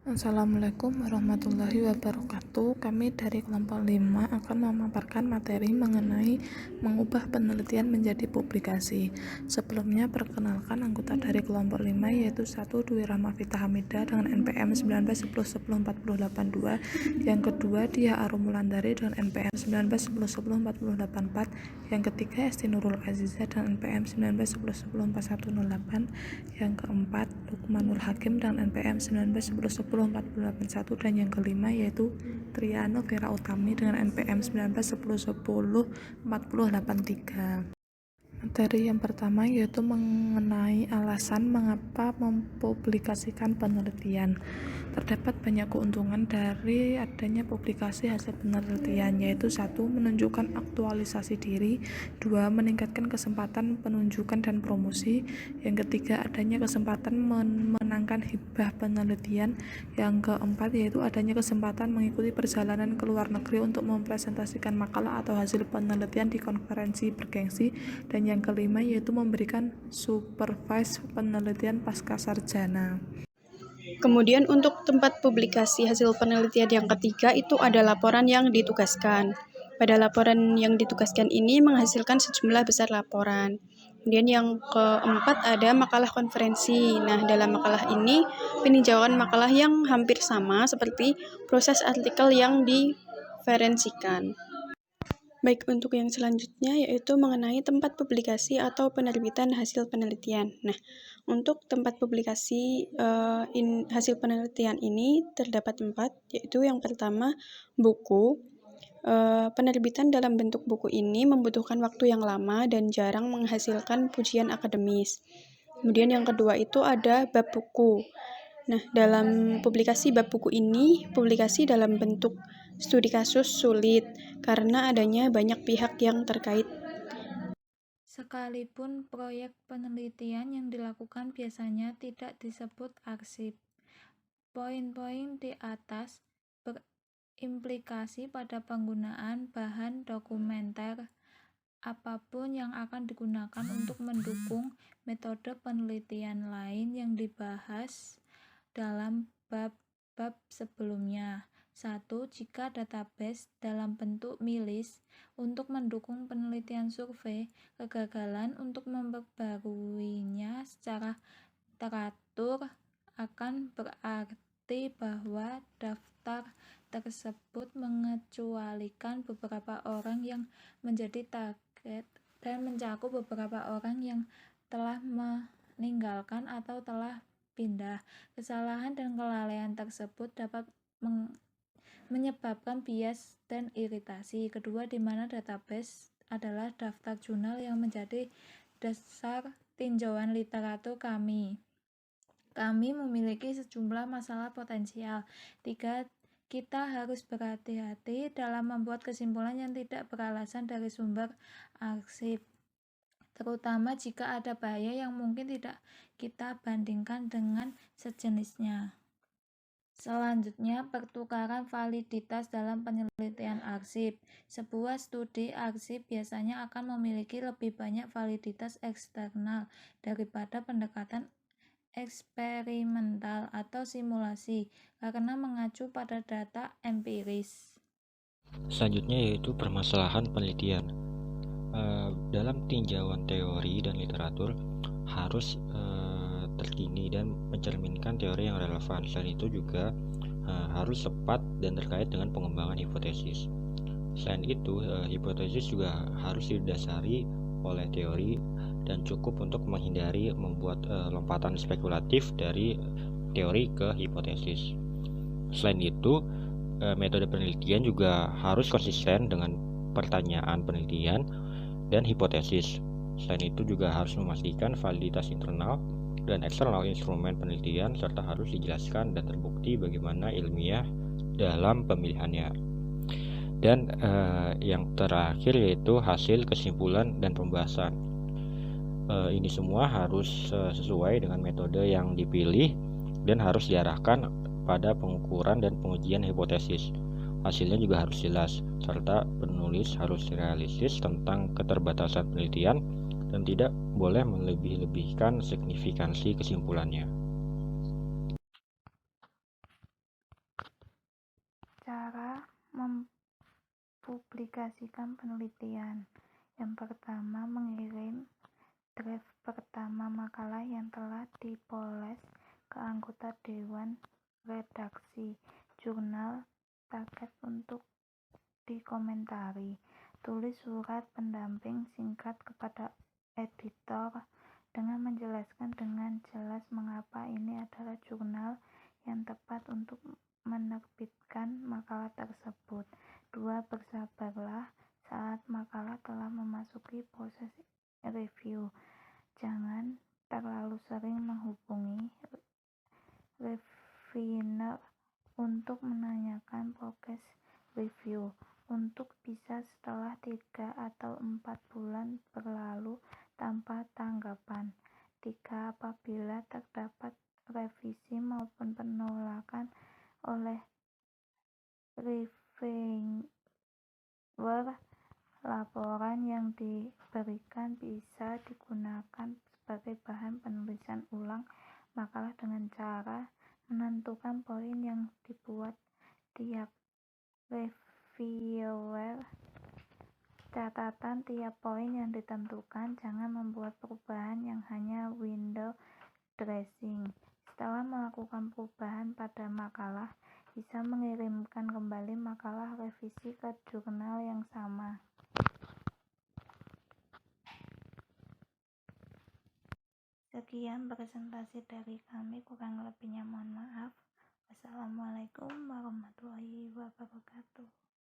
Assalamualaikum warahmatullahi wabarakatuh. Kami dari kelompok 5 akan memaparkan materi mengenai mengubah penelitian menjadi publikasi. Sebelumnya perkenalkan anggota dari kelompok 5 yaitu 1. Dwi Rahmafitah Hamidah dengan NPM 1910104082. Yang kedua Dia Arumulandari dengan NPM 1910104084. Yang ketiga Esti Nurul Azizah dengan NPM 1910104108. Yang keempat Lukmanul Hakim dengan NPM 1910104081. Dan yang kelima yaitu Triano Vera Utami dengan NPM 1910104083. Materi yang pertama yaitu mengenai alasan mengapa mempublikasikan penelitian. Terdapat banyak keuntungan dari adanya publikasi hasil penelitian, yaitu 1. Menunjukkan aktualisasi diri, 2. Meningkatkan kesempatan penunjukan dan promosi, yang ketiga adanya kesempatan memenangkan hibah penelitian, yang keempat yaitu adanya kesempatan mengikuti perjalanan ke luar negeri untuk mempresentasikan makalah atau hasil penelitian di konferensi bergengsi, dan yang kelima yaitu memberikan supervise penelitian pasca sarjana. Kemudian untuk tempat publikasi hasil penelitian yang ketiga itu ada laporan yang ditugaskan. Pada laporan yang ditugaskan ini menghasilkan sejumlah besar laporan. Kemudian yang keempat ada makalah konferensi. Nah, dalam makalah ini peninjauan makalah yang hampir sama seperti proses artikel yang diferensikan. Baik, untuk yang selanjutnya yaitu mengenai tempat publikasi atau penerbitan hasil penelitian. Nah, untuk tempat publikasi hasil penelitian ini terdapat 4, yaitu yang pertama buku. Penerbitan dalam bentuk buku ini membutuhkan waktu yang lama dan jarang menghasilkan pujian akademis. Kemudian yang kedua itu ada bab buku. Nah, dalam publikasi bab buku ini, publikasi dalam bentuk studi kasus sulit karena adanya banyak pihak yang terkait. Sekalipun proyek penelitian yang dilakukan biasanya tidak disebut arsip. Poin-poin di atas berimplikasi pada penggunaan bahan dokumenter apapun yang akan digunakan untuk mendukung metode penelitian lain yang dibahas dalam bab-bab sebelumnya. 1. Jika database dalam bentuk milis untuk mendukung penelitian survei, kegagalan untuk memperbaruinya secara teratur akan berarti bahwa daftar tersebut mengecualikan beberapa orang yang menjadi target dan mencakup beberapa orang yang telah meninggalkan atau telah pindah. Kesalahan dan kelalaian tersebut dapat menyebabkan bias dan iritasi. Kedua, di mana database adalah daftar jurnal yang menjadi dasar tinjauan literatur kami. Kami memiliki sejumlah masalah potensial. 3. Kita harus berhati-hati dalam membuat kesimpulan yang tidak beralasan dari sumber arsip, terutama jika ada bahaya yang mungkin tidak kita bandingkan dengan sejenisnya. Selanjutnya, pertukaran validitas dalam penelitian arsip. Sebuah studi arsip biasanya akan memiliki lebih banyak validitas eksternal daripada pendekatan eksperimental atau simulasi karena mengacu pada data empiris. Selanjutnya yaitu permasalahan penelitian. Dalam tinjauan teori dan literatur harus terkini dan mencerminkan teori yang relevan. Selain itu juga harus tepat dan terkait dengan pengembangan hipotesis. Selain itu, hipotesis juga harus didasari oleh teori dan cukup untuk menghindari membuat lompatan spekulatif dari teori ke hipotesis. Selain itu, metode penelitian juga harus konsisten dengan pertanyaan penelitian dan hipotesis. Selain itu juga harus memastikan validitas internal dan eksternal instrumen penelitian serta harus dijelaskan dan terbukti bagaimana ilmiah dalam pemilihannya. Dan yang terakhir yaitu hasil kesimpulan dan pembahasan. Ini semua harus sesuai dengan metode yang dipilih dan harus diarahkan pada pengukuran dan pengujian hipotesis. Hasilnya juga harus jelas, serta penulis harus realistis tentang keterbatasan penelitian dan tidak boleh melebih-lebihkan signifikansi kesimpulannya. Cara mempublikasikan penelitian. Yang pertama, mengirim draft pertama makalah yang telah dipoles ke anggota dewan redaksi jurnal target untuk dikomentari. Tulis surat pendamping singkat kepada editor dengan menjelaskan dengan jelas mengapa ini adalah jurnal yang tepat untuk menerbitkan makalah tersebut. 2. Bersabarlah saat makalah telah memasuki proses review. Jangan terlalu sering menghubungi reviewer untuk menanyakan progres review. Untuk bisa setelah 3 atau 4 bulan berlalu tanpa tanggapan. 3. Apabila terdapat revisi maupun penolakan oleh reviewer, laporan yang diberikan bisa digunakan sebagai bahan penulisan ulang makalah dengan cara menentukan poin yang dibuat tiap reviewer. Catatan tiap poin yang ditentukan, jangan membuat perubahan yang hanya window dressing. Setelah melakukan perubahan pada makalah, bisa mengirimkan kembali makalah revisi ke jurnal yang sama. Sekian presentasi dari kami, kurang lebihnya mohon maaf. Wassalamualaikum warahmatullahi wabarakatuh.